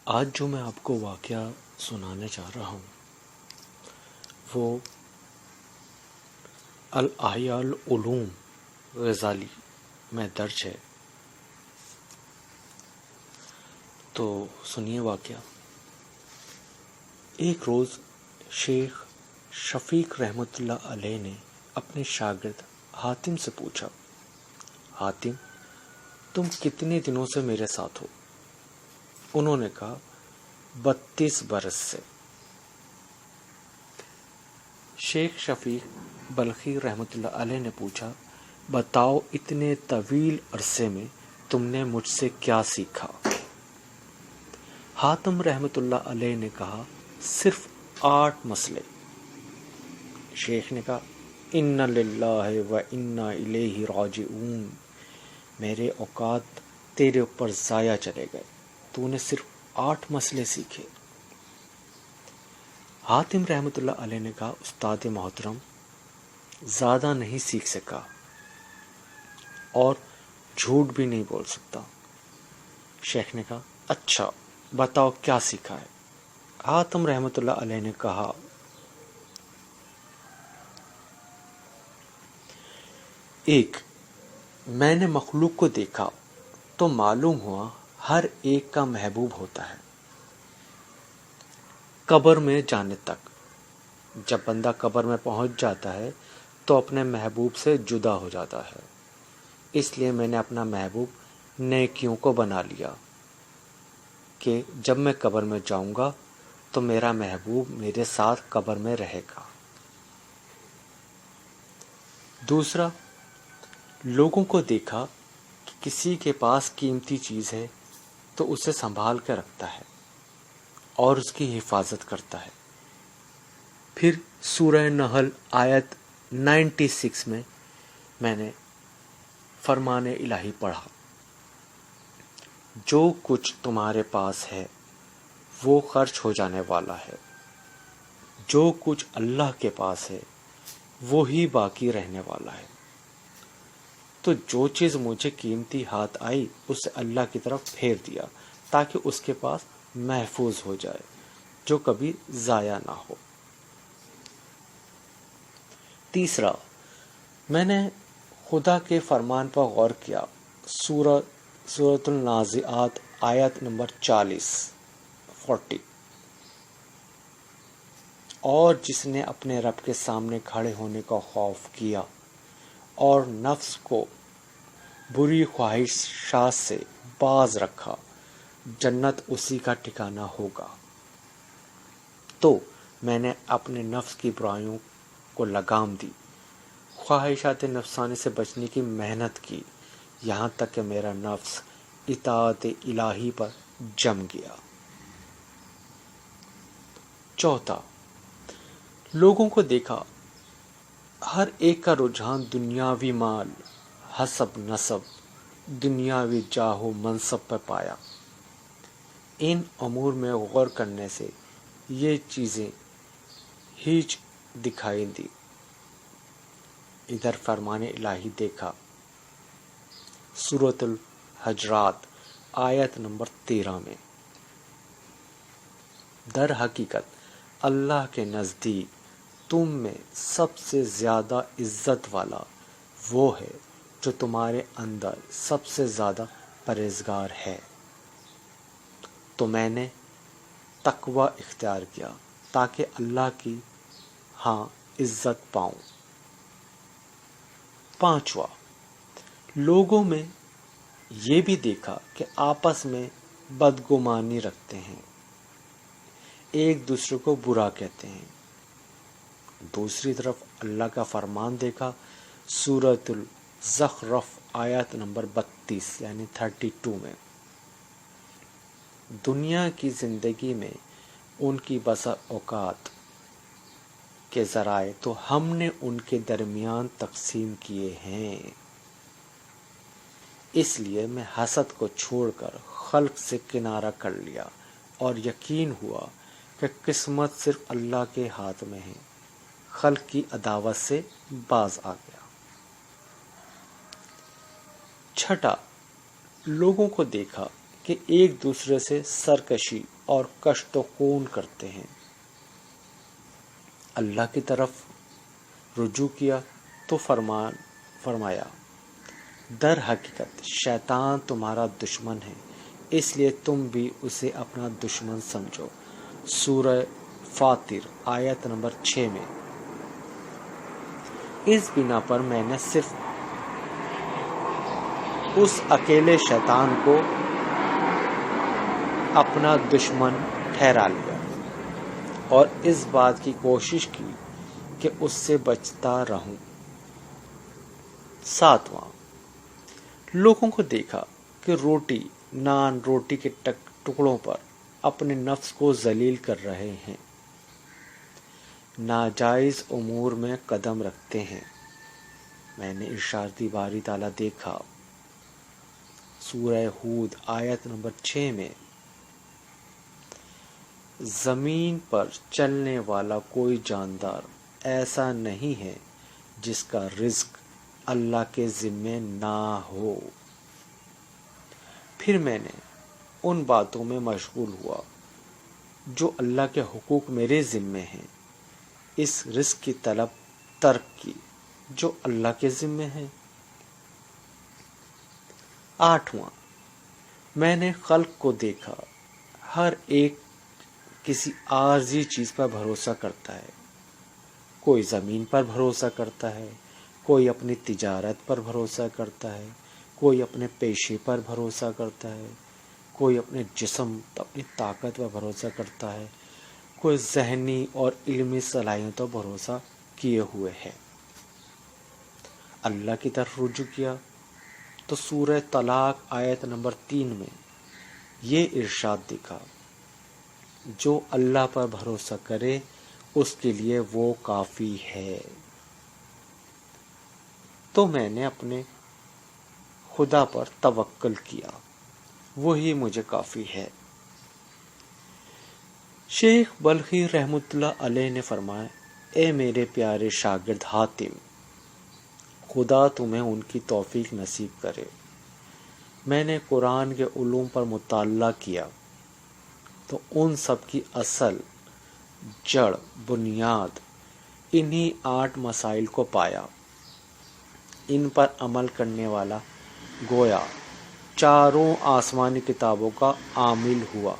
آج جو میں آپ کو واقعہ سنانے چاہ رہا ہوں وہ الاحیاء العلوم غزالی میں درج ہے. تو سنیے واقعہ. ایک روز شیخ شفیق رحمۃ اللہ علیہ نے اپنے شاگرد حاتم سے پوچھا، حاتم تم کتنے دنوں سے میرے ساتھ ہو؟ انہوں نے کہا 32 برس سے. شیخ شفیق بلخی رحمۃ اللہ علیہ نے پوچھا، بتاؤ اتنے طویل عرصے میں تم نے مجھ سے کیا سیکھا؟ حاتم رحمۃ اللہ علیہ نے کہا صرف 8 مسئلے. شیخ نے کہا انا للہ و انا الیہ راجعون، میرے اوقات تیرے اوپر ضائع چلے گئے، تو نے صرف 8 مسئلے سیکھے. حاتم رحمۃ اللہ علیہ نے کہا استاد محترم زیادہ نہیں سیکھ سکا اور جھوٹ بھی نہیں بول سکتا. شیخ نے کہا اچھا بتاؤ کیا سیکھا ہے؟ حاتم رحمۃ اللہ علیہ نے کہا ایک، میں نے مخلوق کو دیکھا تو معلوم ہوا ہر ایک کا محبوب ہوتا ہے. قبر میں جانے تک جب بندہ قبر میں پہنچ جاتا ہے تو اپنے محبوب سے جدا ہو جاتا ہے. اس لیے میں نے اپنا محبوب نیکیوں کو بنا لیا کہ جب میں قبر میں جاؤں گا تو میرا محبوب میرے ساتھ قبر میں رہے گا. دوسرا، لوگوں کو دیکھا کہ کسی کے پاس قیمتی چیز ہے تو اسے سنبھال کے رکھتا ہے اور اس کی حفاظت کرتا ہے. پھر سورہ نحل آیت 96 میں نے فرمان الہی پڑھا، جو کچھ تمہارے پاس ہے وہ خرچ ہو جانے والا ہے، جو کچھ اللہ کے پاس ہے وہی باقی رہنے والا ہے. تو جو چیز مجھے قیمتی ہاتھ آئی اسے اللہ کی طرف پھیر دیا تاکہ اس کے پاس محفوظ ہو جائے، جو کبھی ضائع نہ ہو. تیسرا، میں نے خدا کے فرمان پر غور کیا. سورۃ النازعات آیت نمبر 40. اور جس نے اپنے رب کے سامنے کھڑے ہونے کا خوف کیا اور نفس کو بری خواہشات سے باز رکھا، جنت اسی کا ٹھکانہ ہوگا. تو میں نے اپنے نفس کی برائیوں کو لگام دی، خواہشات نفسانی سے بچنے کی محنت کی، یہاں تک کہ میرا نفس اطاعت الہی پر جم گیا. چوتھا، لوگوں کو دیکھا ہر ایک کا رجحان دنیاوی مال، حسب نسب، دنیاوی جاہ و منصب پر پایا. ان امور میں غور کرنے سے یہ چیزیں ہیچ دکھائی دی. ادھر فرمان الہی دیکھا، سورۃ الحجرات آیت نمبر 13 میں. در حقیقت اللہ کے نزدیک تم میں سب سے زیادہ عزت والا وہ ہے جو تمہارے اندر سب سے زیادہ پرہیزگار ہے. تو میں نے تقوی اختیار کیا تاکہ اللہ کی ہاں عزت پاؤں. پانچواں، لوگوں میں یہ بھی دیکھا کہ آپس میں بدگمانی رکھتے ہیں، ایک دوسرے کو برا کہتے ہیں. دوسری طرف اللہ کا فرمان دیکھا، سورۃ الزخرف آیت نمبر 32 یعنی 32 میں. دنیا کی زندگی میں ان کی بسا اوقات کے ذرائع تو ہم نے ان کے درمیان تقسیم کیے ہیں، اس لیے میں حسد کو چھوڑ کر خلق سے کنارہ کر لیا اور یقین ہوا کہ قسمت صرف اللہ کے ہاتھ میں ہے، خلق کی عداوت سے باز آ گیا. چھٹا، لوگوں کو دیکھا کہ کہ ایک دوسرے سے سرکشی اور کشت و خون کرتے ہیں۔ اللہ کی طرف رجوع کیا تو فرمایا در حقیقت شیطان تمہارا دشمن ہے، اس لیے تم بھی اسے اپنا دشمن سمجھو۔ سورہ فاطر آیت نمبر 6 میں۔ اس بنا پر میں نے صرف اس اکیلے شیطان کو اپنا دشمن ٹھہرا لیا اور اس بات کی کوشش کی کہ اس سے بچتا رہوں۔ 7واں، لوگوں کو دیکھا کہ روٹی کے ٹکڑوں پر اپنے نفس کو ذلیل کر رہے ہیں، ناجائز امور میں قدم رکھتے ہیں۔ میں نے ارشادی باری تعالیٰ دیکھا سورہ ہود آیت نمبر 6 میں، زمین پر چلنے والا کوئی جاندار ایسا نہیں ہے جس کا رزق اللہ کے ذمے نہ ہو۔ پھر میں نے ان باتوں میں مشغول ہوا جو اللہ کے حقوق میرے ذمے ہیں، اس رزق کی طلب ترک کی جو اللہ کے ذمے ہیں۔ 8واں، میں نے خلق کو دیکھا، ہر ایک کسی عارضی چیز پر بھروسہ کرتا ہے، کوئی زمین پر بھروسہ کرتا ہے، کوئی اپنی تجارت پر بھروسہ کرتا ہے، کوئی اپنے پیشے پر بھروسہ کرتا ہے، کوئی اپنے جسم اپنی طاقت پر بھروسہ کرتا ہے، کوئی ذہنی اور علمی صلاحیتوں پر بھروسہ کیے ہوئے ہے۔ اللہ کی طرف رجوع کیا تو سورہ طلاق آیت نمبر 3 میں یہ ارشاد دکھا، جو اللہ پر بھروسہ کرے اس کے لیے وہ کافی ہے۔ تو میں نے اپنے خدا پر توکل کیا، وہی مجھے کافی ہے۔ شیخ بلخی رحمۃ اللہ علیہ نے فرمایا، اے میرے پیارے شاگرد حاتم، خدا تمہیں ان کی توفیق نصیب کرے۔ میں نے قرآن کے علوم پر مطالعہ کیا تو ان سب کی اصل، جڑ، بنیاد انہی 8 مسائل کو پایا۔ ان پر عمل کرنے والا گویا 4 آسمانی کتابوں کا عامل ہوا۔